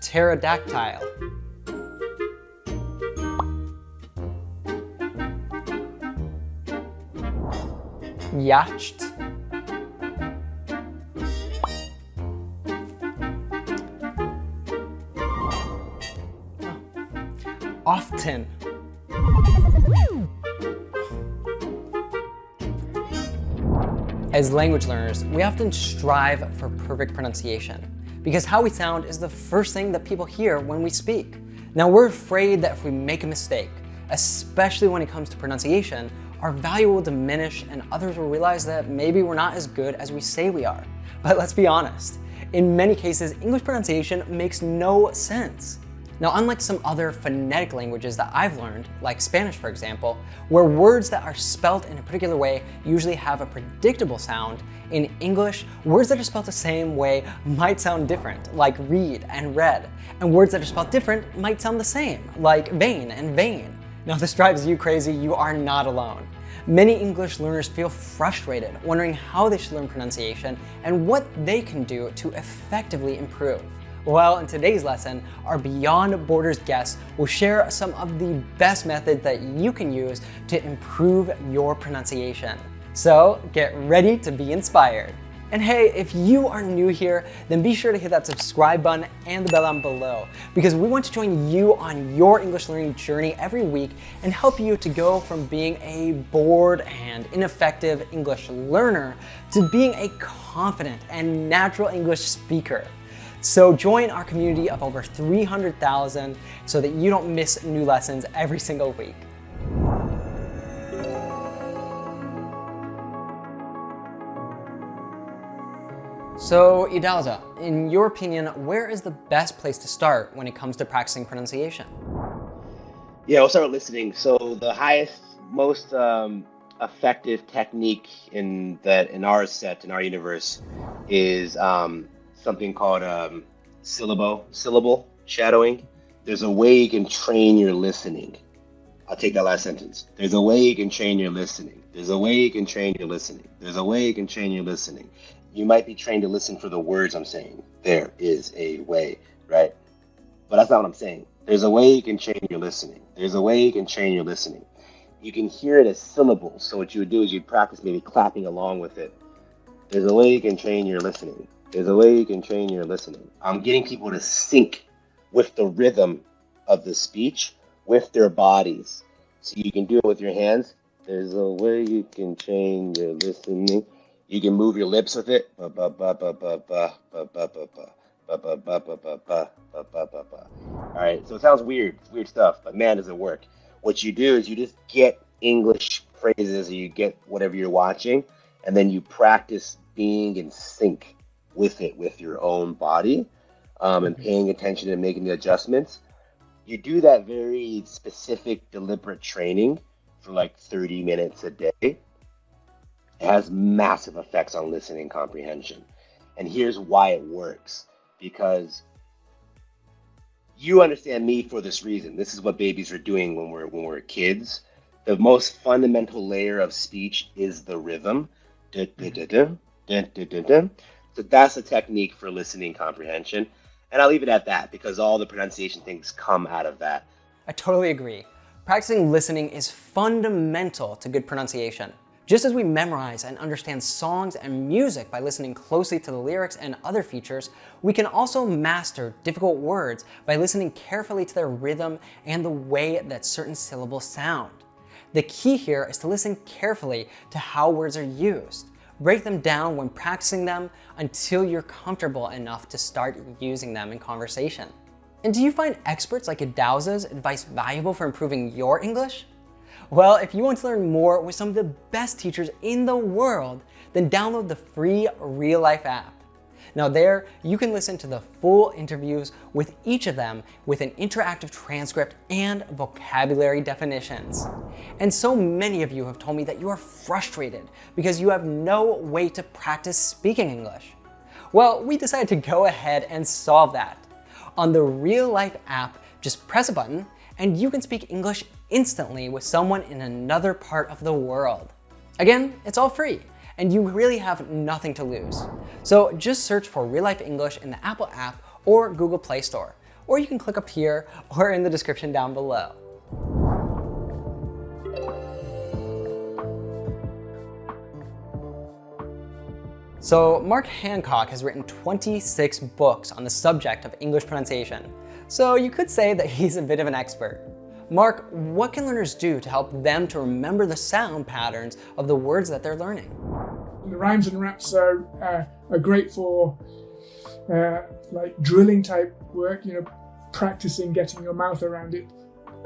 pterodactyl. Yacht. Often. As language learners, we often strive for perfect pronunciation because how we sound is the first thing that people hear when we speak. Now, we're afraid that if we make a mistake, especially when it comes to pronunciation, our value will diminish and others will realize that maybe we're not as good as we say we are. But let's be honest, in many cases, English pronunciation makes no sense. Now, unlike some other phonetic languages that I've learned, like Spanish for example, where words that are spelt in a particular way usually have a predictable sound, in English, words that are spelt the same way might sound different, like read and read, and words that are spelt different might sound the same, like vein and vain. Now, if this drives you crazy, you are not alone. Many English learners feel frustrated, wondering how they should learn pronunciation and what they can do to effectively improve. Well, in today's lesson, our Beyond Borders guests will share some of the best methods that you can use to improve your pronunciation. So get ready to be inspired. And hey, if you are new here, then be sure to hit that subscribe button and the bell down below because we want to join you on your English learning journey every week and help you to go from being a bored and ineffective English learner to being a confident and natural English speaker. So join our community of over 300,000 so that you don't miss new lessons every single week. So Idalza, in your opinion, where is the best place to start when it comes to practicing pronunciation? Yeah, we'll start with listening. So the highest, most effective technique in our universe is something called syllable shadowing. There's a way you can train your listening. I'll take that last sentence. There's a way you can train your listening. There's a way you can train your listening. There's a way you can train your listening. You might be trained to listen for the words I'm saying. There is a way, right? But that's not what I'm saying. There's a way you can train your listening. There's a way you can train your listening. You can hear it as syllables. So what you would do is you'd practice maybe clapping along with it. There's a way you can train your listening. There's a way you can train your listening. I'm getting people to sync with the rhythm of the speech with their bodies. So you can do it with your hands. There's a way you can train your listening. You can move your lips with it. All right, so it sounds weird. It's weird stuff, but man, does it work. What you do is you just get English phrases, or you get whatever you're watching, and then you practice being in sync with it, with your own body, and paying attention and making the adjustments. You do that very specific, deliberate training for like 30 minutes a day. It has massive effects on listening comprehension. And here's why it works. Because you understand me for this reason. This is what babies are doing when we're kids. The most fundamental layer of speech is the rhythm. So that's a technique for listening comprehension. And I'll leave it at that because all the pronunciation things come out of that. I totally agree. Practicing listening is fundamental to good pronunciation. Just as we memorize and understand songs and music by listening closely to the lyrics and other features, we can also master difficult words by listening carefully to their rhythm and the way that certain syllables sound. The key here is to listen carefully to how words are used. Break them down when practicing them until you're comfortable enough to start using them in conversation. And do you find experts like Idalza's advice valuable for improving your English? Well, if you want to learn more with some of the best teachers in the world, then download the free RealLife app. Now there, you can listen to the full interviews with each of them with an interactive transcript and vocabulary definitions. And so many of you have told me that you are frustrated because you have no way to practice speaking English. Well, we decided to go ahead and solve that. On the RealLife app, just press a button and you can speak English instantly with someone in another part of the world. Again, it's all free, and you really have nothing to lose. So just search for RealLife English in the Apple app or Google Play Store. Or you can click up here or in the description down below. So Mark Hancock has written 26 books on the subject of English pronunciation. So you could say that he's a bit of an expert. Mark, what can learners do to help them to remember the sound patterns of the words that they're learning? The rhymes and raps are great for like drilling type work, practicing getting your mouth around it.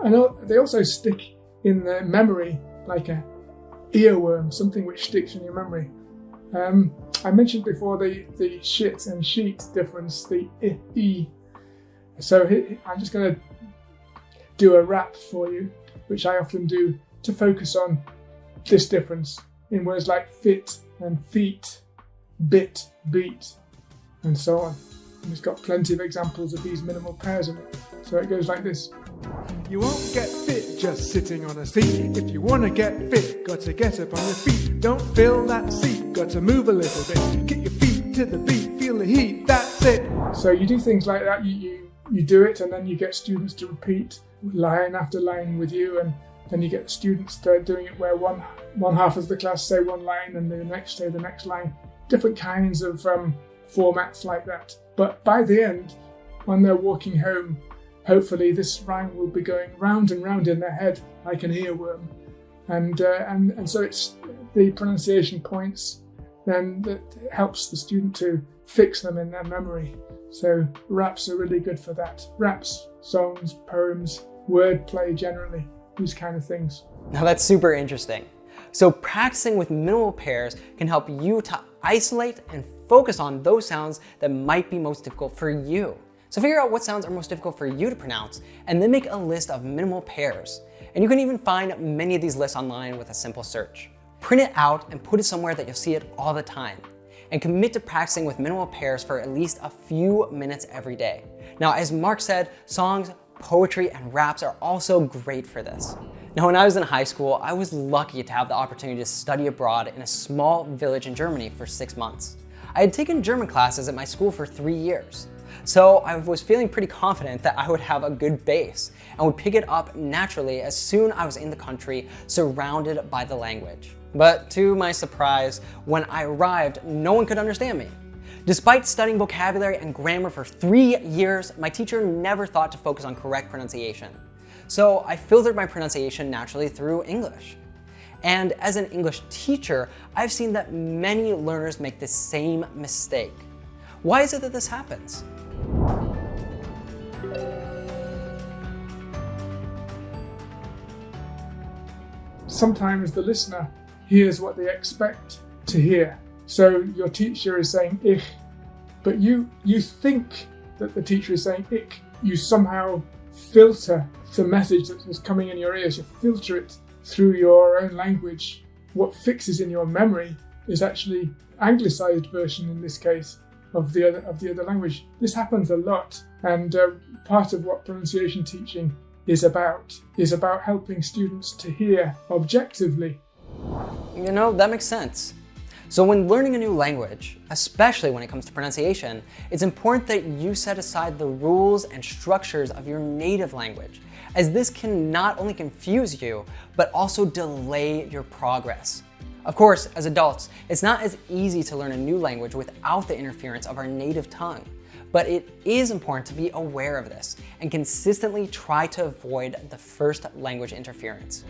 I know they also stick in the memory like a earworm, something which sticks in your memory. I mentioned before the shit and sheet difference, the e. So I'm just going to do a rap for you, which I often do to focus on this difference in words like fit and feet, bit, beat, and so on. And it's got plenty of examples of these minimal pairs in it. So it goes like this. You won't get fit just sitting on a seat. If you want to get fit, got to get up on your feet. Don't fill that seat, got to move a little bit. Get your feet to the beat, feel the heat, that's it. So you do things like that, you do it, and then you get students to repeat line after line with you, and then you get the students doing it where one half of the class say one line and the next say the next line. Different kinds of formats like that. But by the end, when they're walking home, hopefully this rhyme will be going round and round in their head like an earworm. And so it's the pronunciation points then that helps the student to fix them in their memory. So raps are really good for that. Raps, songs, poems, wordplay generally, these kind of things. Now that's super interesting. So practicing with minimal pairs can help you to isolate and focus on those sounds that might be most difficult for you. So figure out what sounds are most difficult for you to pronounce, and then make a list of minimal pairs. And you can even find many of these lists online with a simple search. Print it out and put it somewhere that you'll see it all the time. And commit to practicing with minimal pairs for at least a few minutes every day. Now, as Mark said, songs, poetry, and raps are also great for this. Now, when I was in high school, I was lucky to have the opportunity to study abroad in a small village in Germany for 6 months. I had taken German classes at my school for 3 years. So I was feeling pretty confident that I would have a good base and would pick it up naturally as soon as I was in the country surrounded by the language. But to my surprise, when I arrived, no one could understand me. Despite studying vocabulary and grammar for 3 years, my teacher never thought to focus on correct pronunciation. So I filtered my pronunciation naturally through English. And as an English teacher, I've seen that many learners make the same mistake. Why is it that this happens? Sometimes the listener hears what they expect to hear. So your teacher is saying ich, but you think that the teacher is saying ich. You somehow filter the message that is coming in your ears. You filter it through your own language. What fixes in your memory is actually anglicized version in this case of the other language. This happens a lot, and part of what pronunciation teaching is about helping students to hear objectively. You know, that makes sense. So when learning a new language, especially when it comes to pronunciation, it's important that you set aside the rules and structures of your native language, as this can not only confuse you, but also delay your progress. Of course, as adults, it's not as easy to learn a new language without the interference of our native tongue, but it is important to be aware of this and consistently try to avoid the first language interference.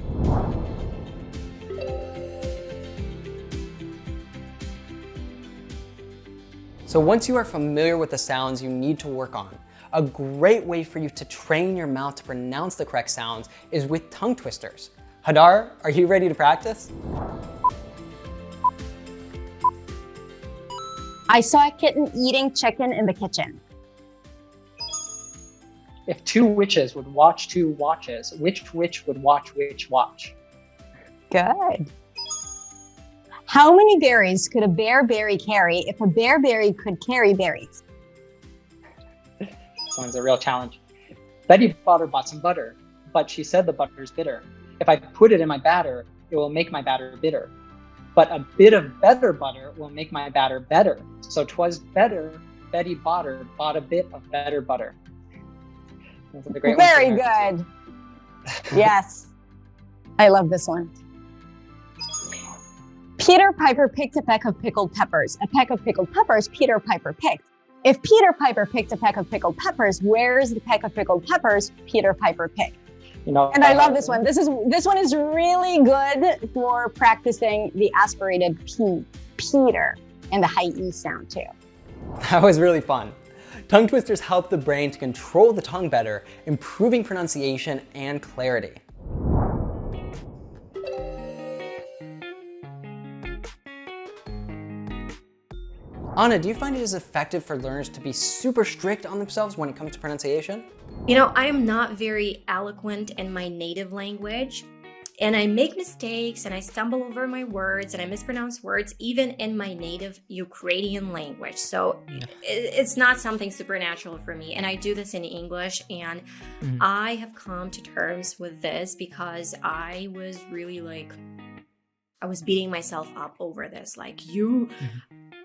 So once you are familiar with the sounds you need to work on, a great way for you to train your mouth to pronounce the correct sounds is with tongue twisters. Hadar, are you ready to practice? I saw a kitten eating chicken in the kitchen. If two witches would watch two watches, which witch would watch which watch? Good. How many berries could a bearberry carry if a bearberry could carry berries? This one's a real challenge. Betty Botter bought some butter, but she said the butter's bitter. If I put it in my batter, it will make my batter bitter. But a bit of better butter will make my batter better. So 'twas better Betty Botter bought a bit of better butter. That's a great one. Very good. Yes. I love this one. Peter Piper picked a peck of pickled peppers. A peck of pickled peppers Peter Piper picked. If Peter Piper picked a peck of pickled peppers, where's the peck of pickled peppers Peter Piper picked? You know, And I love this one. This one is really good for practicing the aspirated P, Peter, and the high E sound too. That was really fun. Tongue twisters help the brain to control the tongue better, improving pronunciation and clarity. Anna, do you find it is effective for learners to be super strict on themselves when it comes to pronunciation? You know, I am not very eloquent in my native language, and I make mistakes and I stumble over my words and I mispronounce words even in my native Ukrainian language. So it's not something supernatural for me. And I do this in English, and I have come to terms with this because I was really I was beating myself up over this. Like, you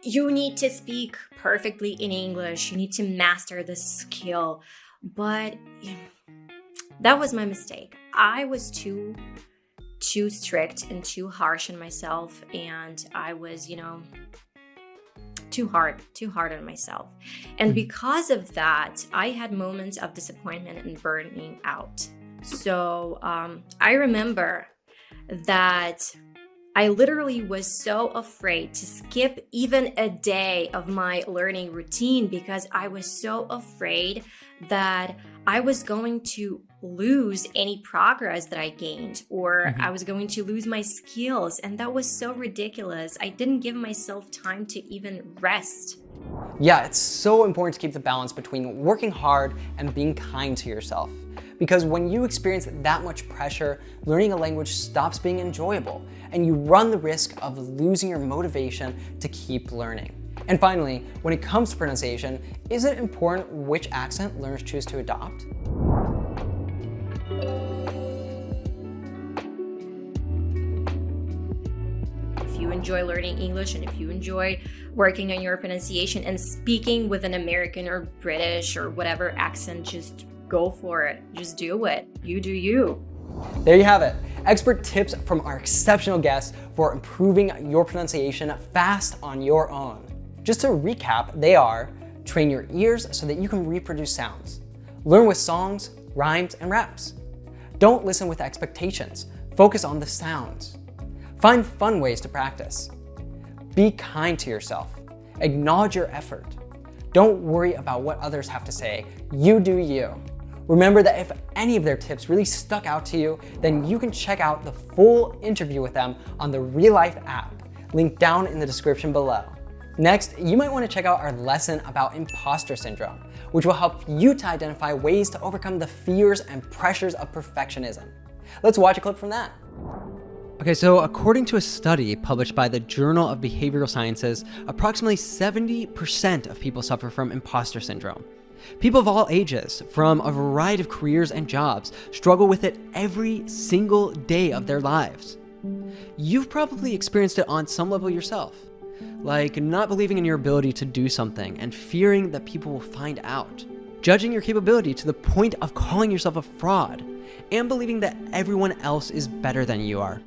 need to speak perfectly in English. You need to master this skill. But that was my mistake. I was too strict and too harsh on myself, and I was, too hard on myself. And because of that, I had moments of disappointment and burning out. So I remember that I literally was so afraid to skip even a day of my learning routine because I was so afraid that I was going to lose any progress that I gained, or I was going to lose my skills. And that was so ridiculous. I didn't give myself time to even rest. Yeah, it's so important to keep the balance between working hard and being kind to yourself. Because when you experience that much pressure, learning a language stops being enjoyable, and you run the risk of losing your motivation to keep learning. And finally, when it comes to pronunciation, is it important which accent learners choose to adopt? If you enjoy learning English and if you enjoy working on your pronunciation and speaking with an American or British or whatever accent, just go for it. Just do it. You do you. There you have it. Expert tips from our exceptional guests for improving your pronunciation fast on your own. Just to recap, they are: train your ears so that you can reproduce sounds. Learn with songs, rhymes, and raps. Don't listen with expectations. Focus on the sounds. Find fun ways to practice. Be kind to yourself. Acknowledge your effort. Don't worry about what others have to say. You do you. Remember that if any of their tips really stuck out to you, then you can check out the full interview with them on the RealLife app, linked down in the description below. Next, you might want to check out our lesson about imposter syndrome, which will help you to identify ways to overcome the fears and pressures of perfectionism. Let's watch a clip from that. Okay, so according to a study published by the Journal of Behavioral Sciences, approximately 70% of people suffer from imposter syndrome. People of all ages, from a variety of careers and jobs, struggle with it every single day of their lives. You've probably experienced it on some level yourself, like not believing in your ability to do something and fearing that people will find out, judging your capability to the point of calling yourself a fraud, and believing that everyone else is better than you are.